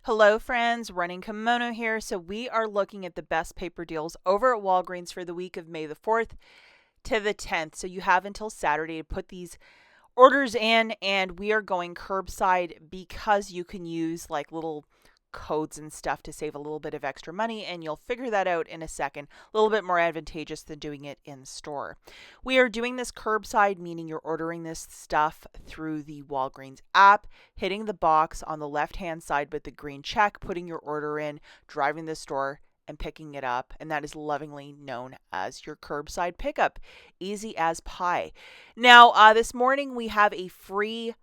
Hello friends, Running Kimono here. So we are looking at the best paper deals over at Walgreens for the week of May the 4th to the 10th. So you have until Saturday to put these orders in, and we are going curbside because you can use like little codes and stuff to save a little bit of extra money, and you'll figure that out in a second. A little bit more advantageous than doing it in store. We are doing this curbside, meaning you're ordering this stuff through the Walgreens app, hitting the box on the left hand side with the green check, putting your order in, driving to the store, and picking it up, and that is lovingly known as your curbside pickup. Easy as pie. Now, this morning we have a free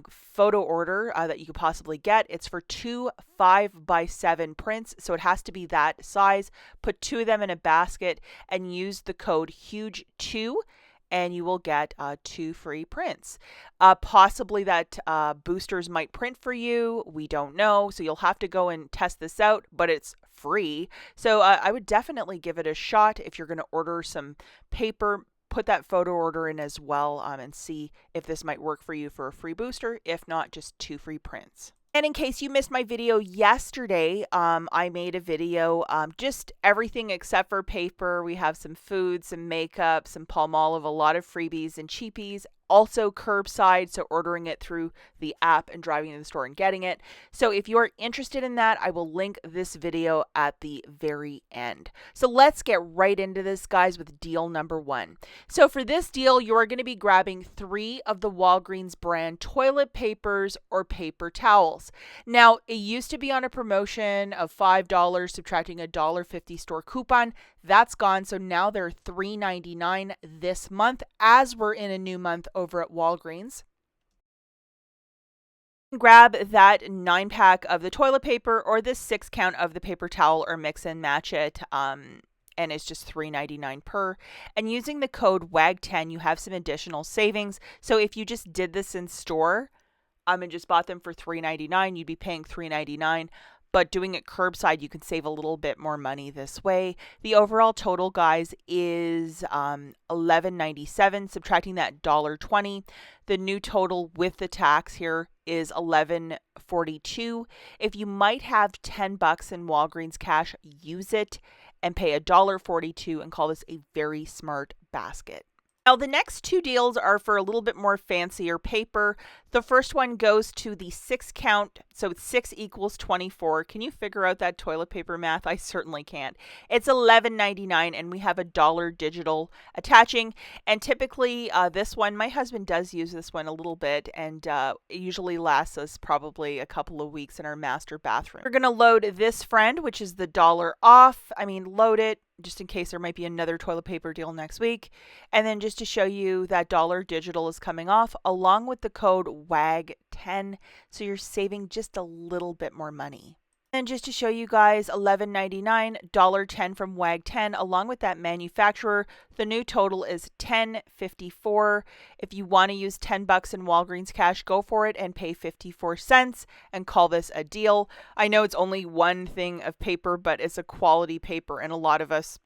photo order that you could possibly get. It's for 2 5x7 prints, so it has to be that size. Put 2 of them in a basket and use the code HUGE2 and you will get 2 free prints. Possibly that boosters might print for you. We don't know, so you'll have to go and test this out, but it's free. So I would definitely give it a shot if you're going to order some paper. Put that photo order in as well and see if this might work for you for a free booster. If not, just 2 free prints. And in case you missed my video yesterday, I made a video, just everything except for paper. We have some food, some makeup, some Palmolive, a lot of freebies and cheapies. Also curbside, so ordering it through the app and driving to the store and getting it. So if you are interested in that, I will link this video at the very end. So let's get right into this, guys, with deal number 1. So for this deal, you are going to be grabbing 3 of the Walgreens brand toilet papers or paper towels. Now, it used to be on a promotion of $5 subtracting a $1.50 store coupon. That's gone, so now they're $3.99 this month, as we're in a new month over at Walgreens. Grab that 9-pack of the toilet paper or the 6-count of the paper towel, or mix and match it. And it's just $3.99 per. And using the code WAG10, you have some additional savings. So if you just did this in store and just bought them for $3.99, you'd be paying $3.99. But doing it curbside, you can save a little bit more money this way. The overall total, guys, is $11.97, subtracting that $1.20. The new total with the tax here is $11.42. If you might have $10 in Walgreens cash, use it and pay $1.42 and call this a very smart basket. Now, the next 2 deals are for a little bit more fancier paper. The first one goes to the 6-count, so 6 equals 24. Can you figure out that toilet paper math? I certainly can't. It's $11.99, and we have a $1 digital attaching. And typically, this one, my husband does use this one a little bit, and it usually lasts us probably a couple of weeks in our master bathroom. We're going to load this friend, which is the $1 off. Load it, just in case there might be another toilet paper deal next week. And then just to show you that $1 digital is coming off along with the code WAG10, so you're saving just a little bit more money. And just to show you guys, $11.99, $1.10 from WAG10 along with that manufacturer. The new total is $10.54. If you want to use $10 in Walgreens cash, go for it and pay 54 cents and call this a deal. I know it's only one thing of paper, but it's a quality paper, and a lot of us,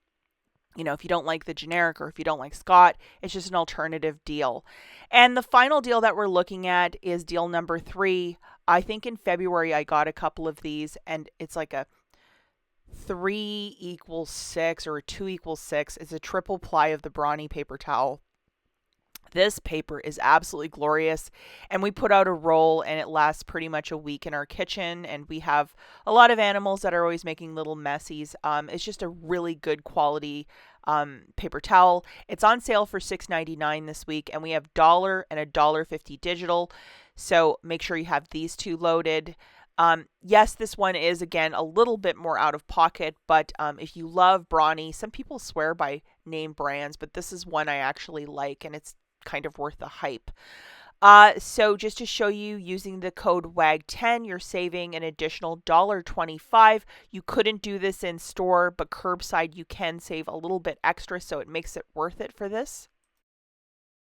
if you don't like the generic or if you don't like Scott, it's just an alternative deal. And the final deal that we're looking at is deal number 3. I think in February I got a couple of these, and it's like a 3 equals 6 or a 2 equals 6. It's a triple ply of the Brawny paper towel. This paper is absolutely glorious, and we put out a roll and it lasts pretty much a week in our kitchen, and we have a lot of animals that are always making little messies. It's just a really good quality paper towel. It's on sale for $6.99 this week, and we have $1 and a $1.50 digital, so make sure you have these 2 loaded. Yes, this one is, again, a little bit more out of pocket, but if you love Brawny, some people swear by name brands, but this is one I actually like, and it's kind of worth the hype. So just to show you, using the code WAG10, you're saving an additional $1.25. You couldn't do this in store, but curbside you can save a little bit extra, so it makes it worth it for this.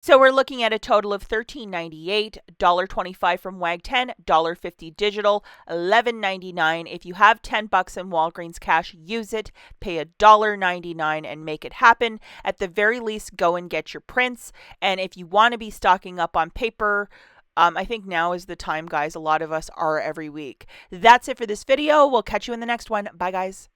So we're looking at a total of $13.98, $1.25 from WAG10, $1.50 digital, $11.99. If you have $10 in Walgreens cash, use it, pay $1.99 and make it happen. At the very least, go and get your prints. And if you want to be stocking up on paper, I think now is the time, guys. A lot of us are every week. That's it for this video. We'll catch you in the next one. Bye, guys.